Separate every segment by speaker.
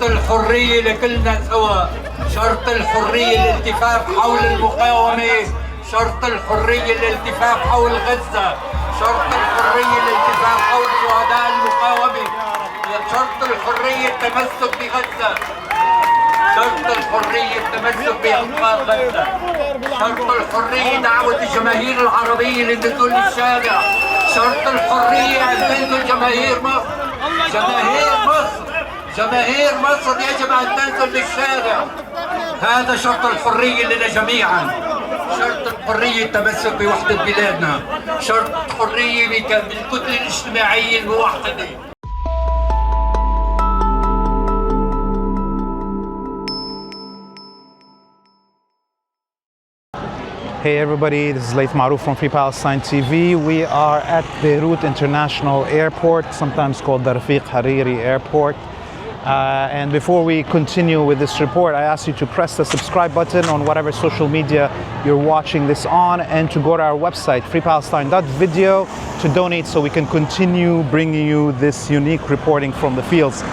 Speaker 1: الحرية لكلنا سوا، شرط الحرية الالتفاف حول المقاومة، شرط الحرية الالتفاف حول غزة، شرط الحرية الالتفاف حول شهداء المقاومة، شرط الحرية التمسك بغزة، شرط الحرية التمسك بأنقاض غزة، شرط الحرية دعوة الجماهير العربية للنزول للشارع، شرط الحرية أن تنزل جماهير مصر، جماهير مصر يجب أن تنزل للشارع. هذا شرط الحرية لنا جميعا، شرط الحرية التمسك بوحدة بلادنا، شرط الحرية بالكتلة الاجتماعية الموحدة.
Speaker 2: Hey everybody, this is Laith Marouf from Free Palestine TV. We are at Beirut International Airport, sometimes called the Rabih Hariri Airport. And before we continue with this report, I ask you to press the subscribe button on whatever social media you're watching this on, and to go to our website, freepalestine.video, to donate so we can continue bringing you this unique reporting from the fields.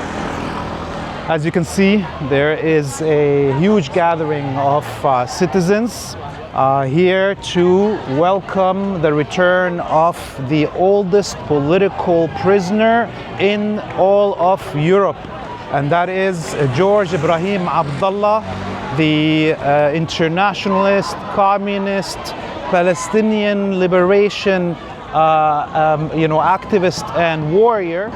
Speaker 2: As you can see, there is a huge gathering of citizens here to welcome the return of the oldest political prisoner in all of Europe, and that is Georges Abdallah, the internationalist, communist, Palestinian liberation activist and warrior,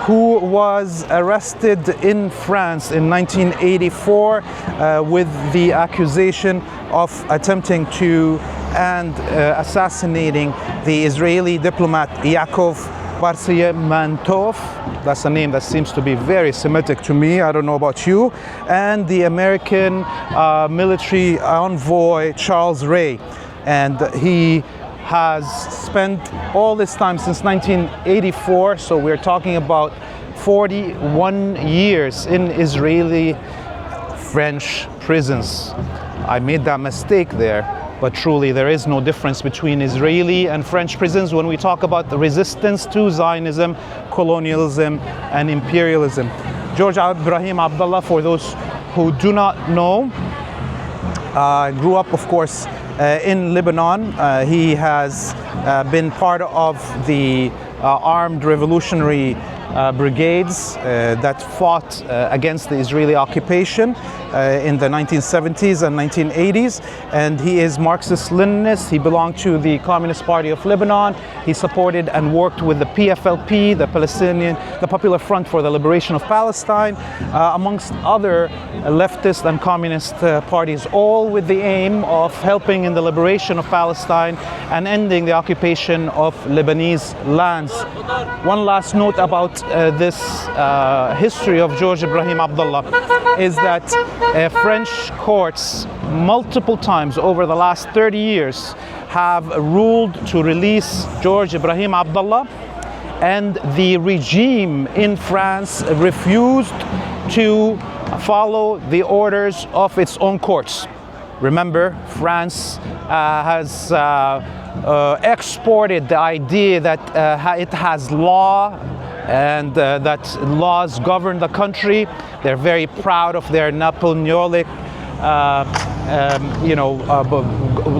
Speaker 2: who was arrested in France in 1984 with the accusation of attempting to and assassinating the Israeli diplomat Yaakov Mantov. That's a name that seems to be very Semitic to me. I don't know about you. And the American military envoy Charles Ray. And he has spent all this time since 1984, so we're talking about 41 years in Israeli French prisons. I made that mistake there, but truly there is no difference between Israeli and French prisons when we talk about the resistance to Zionism, colonialism, and imperialism. Georges Abdallah, for those who do not know, grew up, of course, in Lebanon. He has been part of the armed revolutionary brigades that fought against the Israeli occupation in the 1970s and 1980s, and he is Marxist-Leninist. He belonged to the Communist Party of Lebanon. He supported and worked with the PFLP, the Popular Front for the Liberation of Palestine, amongst other leftist and communist parties, all with the aim of helping in the liberation of Palestine and ending the occupation of Lebanese lands. One last note about this history of Georges Abdallah is that French courts multiple times over the last 30 years have ruled to release Georges Abdallah, and the regime in France refused to follow the orders of its own courts. Remember, France has exported the idea that it has law and that laws govern the country. They're very proud of their Napoleonic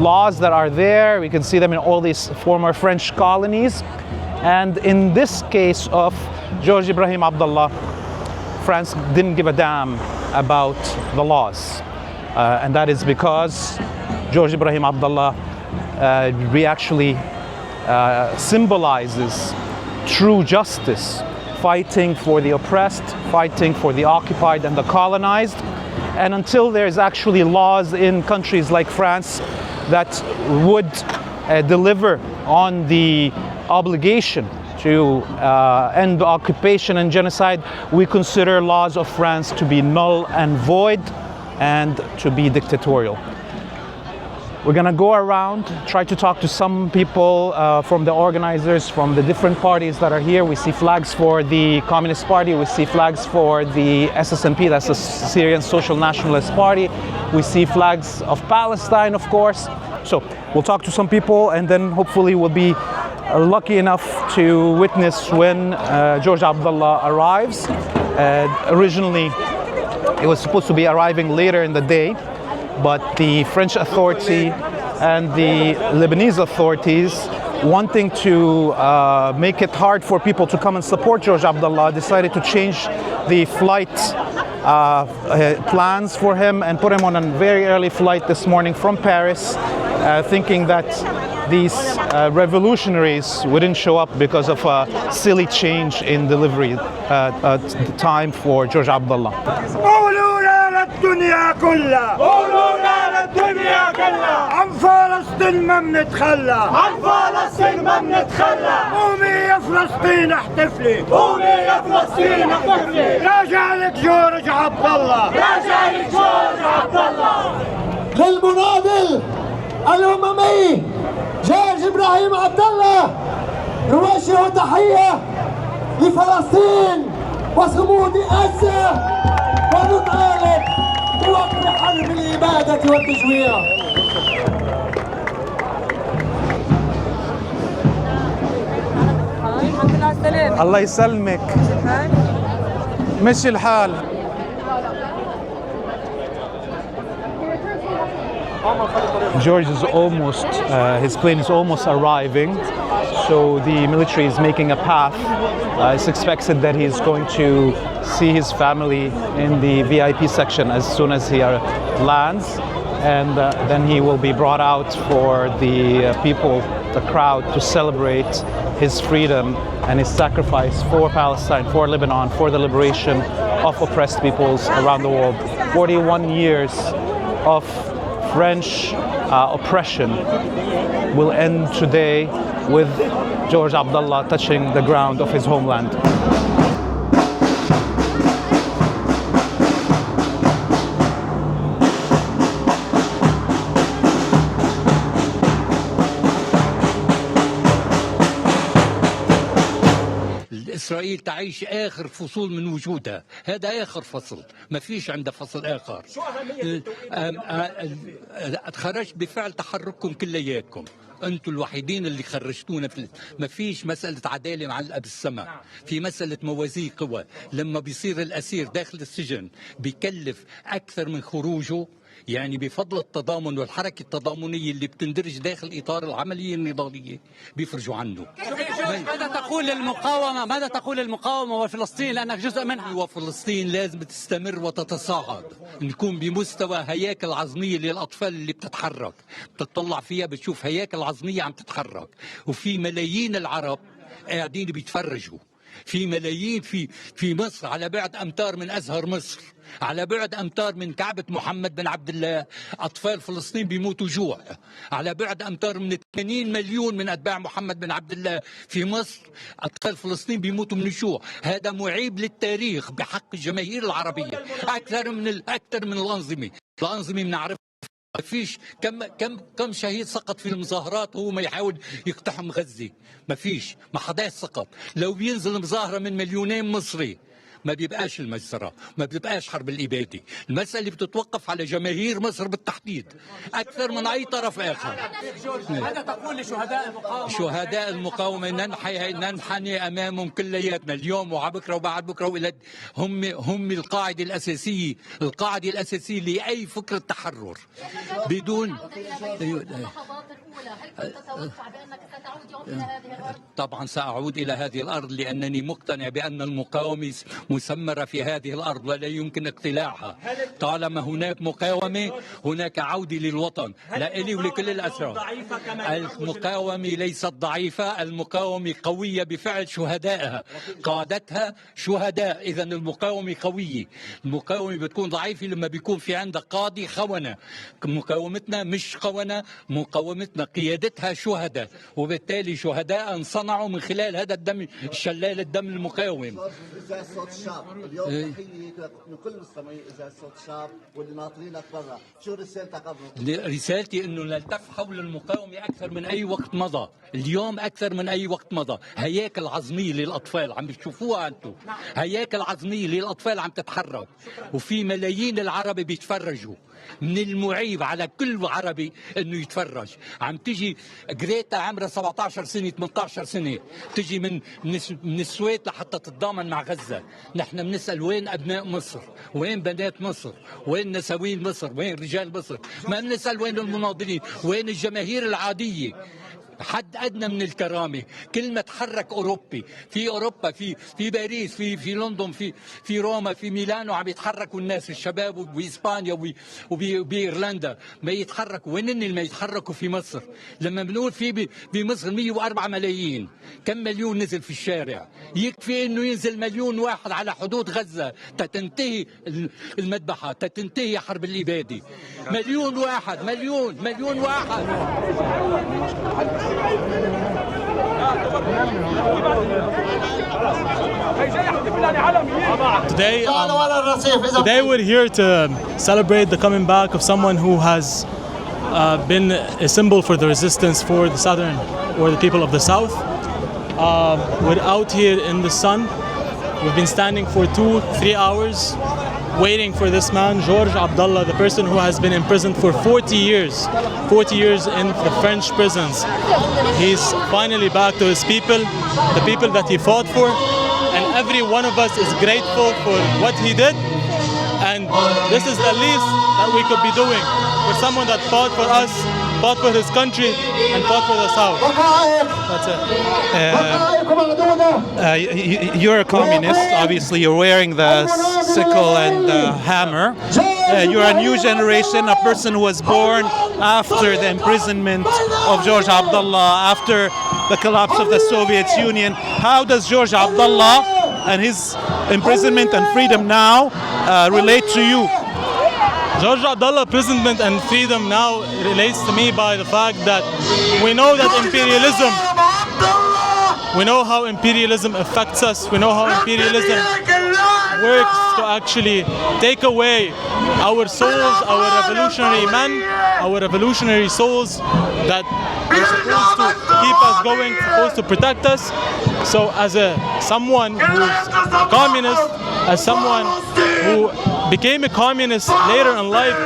Speaker 2: laws that are there. We can see them in all these former French colonies. And in this case of Georges Abdallah, France didn't give a damn about the laws. And that is because Georges Abdallah actually symbolizes true justice, fighting for the oppressed, fighting for the occupied and the colonized. And until there's actually laws in countries like France that would deliver on the obligation to end occupation and genocide, we consider laws of France to be null and void and to be dictatorial. We're gonna go around, try to talk to some people from the organizers, from the different parties that are here. We see flags for the Communist Party, we see flags for the SSNP, that's the Syrian Social Nationalist Party. We see flags of Palestine, of course. So we'll talk to some people, and then hopefully we'll be lucky enough to witness when Georges Abdallah arrives. Originally, It was supposed to be arriving later in the day, but the French authority and the Lebanese authorities, wanting to make it hard for people to come and support Georges Abdallah, decided to change the flight plans for him and put him on a very early flight this morning from Paris, thinking that these revolutionaries wouldn't show up because of a silly change in delivery time for Georges Abdallah.
Speaker 3: الدنيا كلها قولوا الدنيا كلها عن فلسطين ما بنتخلى عن فلسطين ما بنتخلى قومي يا فلسطين احتفلي قومي يا فلسطين احتفلي راجع لك جورج عبد الله راجع لك جورج عبد الله للمناضل الأممي جورج إبراهيم عبد الله نوجه تحية لفلسطين وصمود غزة ونطالب بوقف حرب الإبادة والتجويع.
Speaker 2: الله يسلمك. مشي الحال. George is almost, his plane is almost arriving, so the military is making a path. It's expected that he's going to see his family in the VIP section as soon as he lands, and then he will be brought out for the people, the crowd, to celebrate his freedom and his sacrifice for Palestine, for Lebanon, for the liberation of oppressed peoples around the world. 41 years of French oppression will end today with Georges Abdallah touching the ground of his homeland.
Speaker 1: إسرائيل تعيش آخر فصول من وجودها، هذا آخر فصل، ما فيش عنده فصل آخر. خرجت بفعل تحرككم كلياتكم، أنتم الوحيدين اللي خرجتونا ما فيش مسألة عدالة معلقة بالسماء، في مسألة موازين قوى. لما بيصير الأسير داخل السجن بيكلف أكثر من خروجه، يعني بفضل التضامن والحركة التضامنية اللي بتندرج داخل إطار العملية النضالية بيفرجوا عنه.
Speaker 4: ماذا تقول للمقاومة؟ ماذا تقول للمقاومة وفلسطين لأنك جزء منها؟
Speaker 1: وفلسطين لازم تستمر وتتصاعد، نكون بمستوى هياكل عظمية للأطفال اللي بتتحرك، بتطلع فيها بتشوف هياكل عظمية عم تتحرك، وفي ملايين العرب قاعدين بيتفرجوا، في ملايين في مصر على بعد أمتار من أزهر مصر، على بعد أمتار من كعبة محمد بن عبد الله، أطفال فلسطين بيموتوا جوع، على بعد أمتار من 80 مليون من أتباع محمد بن عبد الله في مصر، أطفال فلسطين بيموتوا من الجوع. هذا معيب للتاريخ بحق الجماهير العربية أكثر من الأنظمة بنعرف. ما فيش كم شهيد سقط في المظاهرات وهو ما يحاول يقتحم غزة، ما فيش، ما حداش سقط. لو بينزل مظاهرة من 2,000,000 مصري ما بيبقاش المجزرة، ما بيبقاش حرب الإبادة. المسألة بتتوقف على جماهير مصر بالتحديد أكثر من أي طرف آخر.
Speaker 4: ماذا تقول لشهداء المقاومة؟
Speaker 1: شهداء المقاومة ننحني أمامهم كلياتنا اليوم وبكرة وبعد بكرة، وإلى هم القاعدة الأساسية لأي فكرة تحرر. بدون طبعا سأعود إلى هذه الأرض لأنني مقتنع بأن المقاومة مسمرة في هذه الأرض ولا يمكن اقتلاعها. طالما هناك مقاومة هناك عودة للوطن، لا إلي ولكل الأسرى. المقاومة ليست ضعيفة، المقاومة قوية بفعل شهدائها، قادتها شهداء، إذا المقاومة قوية. المقاومة بتكون ضعيفة لما بيكون في عندك قاضي خونة. مقاومتنا مش خونة، مقاومتنا قيادتها شهداء، وبالتالي شهداء صنعوا من خلال هذا الدم، شلال الدم المقاوم.
Speaker 5: صوت الشعب اليوم تحية لكل المستمعين. إذا صوت الشعب واللي ناطرينك برا، شو رسالتك قبل؟
Speaker 1: رسالتي انه نلتف حول المقاومه اكثر من اي وقت مضى، اليوم اكثر من اي وقت مضى. هياكل عظميه للاطفال عم بتشوفوها انتم، هياكل عظميه للاطفال عم تتحرك، وفي ملايين العرب بيتفرجوا. من المعيب على كل عربي انه يتفرج. عم تجي جريتا عمرها 17 سنه 18 سنه، تجي من السويد لحتى تتضامن مع غزه،
Speaker 4: نحن بنسأل وين أبناء مصر، وين بنات مصر، وين نساوين مصر، وين رجال مصر. ما بنسأل وين المناضلين، وين الجماهير العادية. حد ادنى من الكرامه. كل ما تحرك اوروبي في اوروبا، في باريس، في لندن، في روما، في ميلانو، عم يتحركوا الناس الشباب، وباسبانيا وبايرلندا ما يتحركوا. وين اللي ما يتحركوا في مصر؟ لما بنقول في مصر 104 ملايين، كم مليون نزل في الشارع؟ يكفي انه ينزل مليون واحد على حدود غزه تتنتهي المذبحه، تتنتهي حرب الاباده. مليون واحد، مليون واحد.
Speaker 6: Today we're here to celebrate the coming back of someone who has been a symbol for the resistance for the southern, or the people of the south. We're out here in the sun. We've been standing for 2-3 hours waiting for this man, Georges Abdallah, the person who has been imprisoned for 40 years in the French prisons. He's finally back to his people, the people that he fought for, and every one of us is grateful for what he did, and this is the least that we could be doing for someone that fought for us, fought for his country, and fought for the South. That's it.
Speaker 2: You're a communist. Obviously, you're wearing the sickle and the hammer. You're a new generation, a person who was born after the imprisonment of Georges Abdallah, after the collapse of the Soviet Union. How does Georges Abdallah and his imprisonment and freedom now relate to you?
Speaker 6: Georges Abdallah imprisonment and freedom now relates to me by the fact that we know that we know how imperialism affects us. We know how imperialism works to actually take away our souls, our revolutionary men, our revolutionary souls that are supposed to keep us going, supposed to protect us. So as someone who's a communist, as someone who became a communist later in life,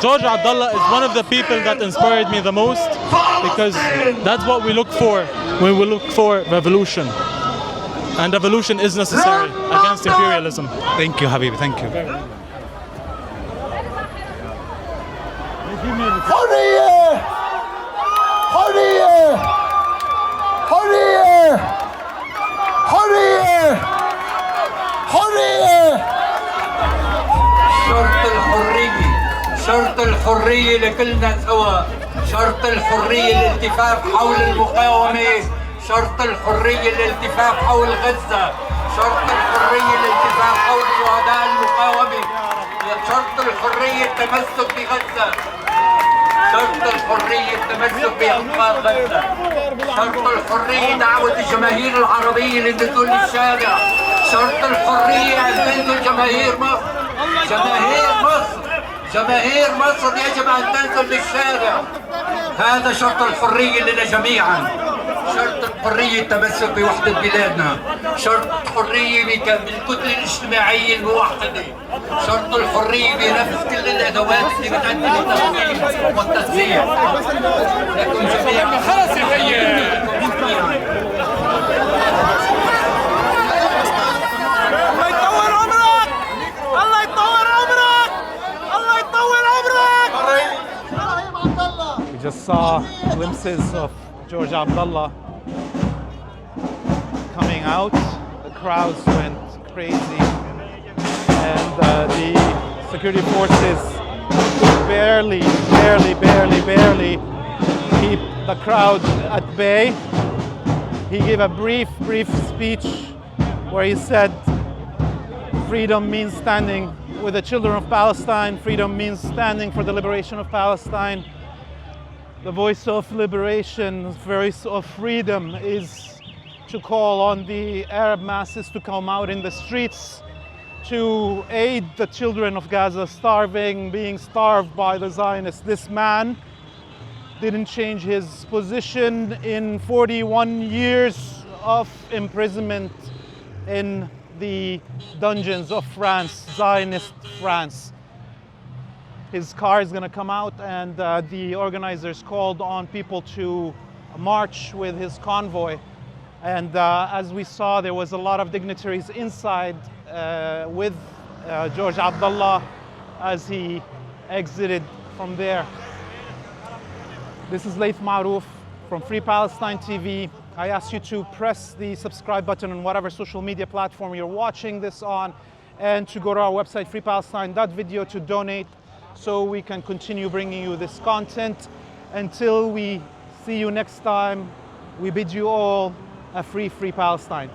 Speaker 6: Georges Abdallah is one of the people that inspired me the most, because that's what we look for when we look for revolution. And revolution is necessary against imperialism.
Speaker 2: Thank you, Habibi. Thank you.
Speaker 3: حرية حرية حرية حرية حرية.
Speaker 1: شرط الحرية لكلنا سوا. شرط الحرية الالتفاف حول المقاومة. شرط الحرية الالتفاف حول غزة. شرط الحرية الالتفاف حول شهداء المقاومة. شرط الحرية التمسك بغزة. شرط الحرية التمسك بأنقاض غزة. شرط الحرية دعوة الجماهير العربية للنزول للشارع. شرط الحرية أن جماهير مصر. جماهير مصر يجب أن تنزل للشارع. هذا شرط الحرية لنا جميعا. شرط الحرية التمسك بوحدة بلادنا. شرط الحرية بالكتلة الاجتماعية الموحدة. شرط الحرية بنفس كل الأدوات اللي بتأدي للتخفيف والتسليح. لكم جميعا
Speaker 2: We just saw glimpses of Georges Abdallah coming out. The crowds went crazy, and the security forces barely keep the crowd at bay. He gave a brief speech where he said, freedom means standing with the children of Palestine. Freedom means standing for the liberation of Palestine. The voice of liberation, the voice of freedom is to call on the Arab masses to come out in the streets to aid the children of Gaza being starved by the Zionists. This man didn't change his position in 41 years of imprisonment in the dungeons of France, Zionist France. His car is going to come out, and the organizers called on people to march with his convoy. And as we saw, there was a lot of dignitaries inside with Georges Abdallah as he exited from there. This is Laith Marouf from Free Palestine TV. I ask you to press the subscribe button on whatever social media platform you're watching this on, and to go to our website freepalestine.video to donate so we can continue bringing you this content. Until we see you next time, we bid you all a free Palestine.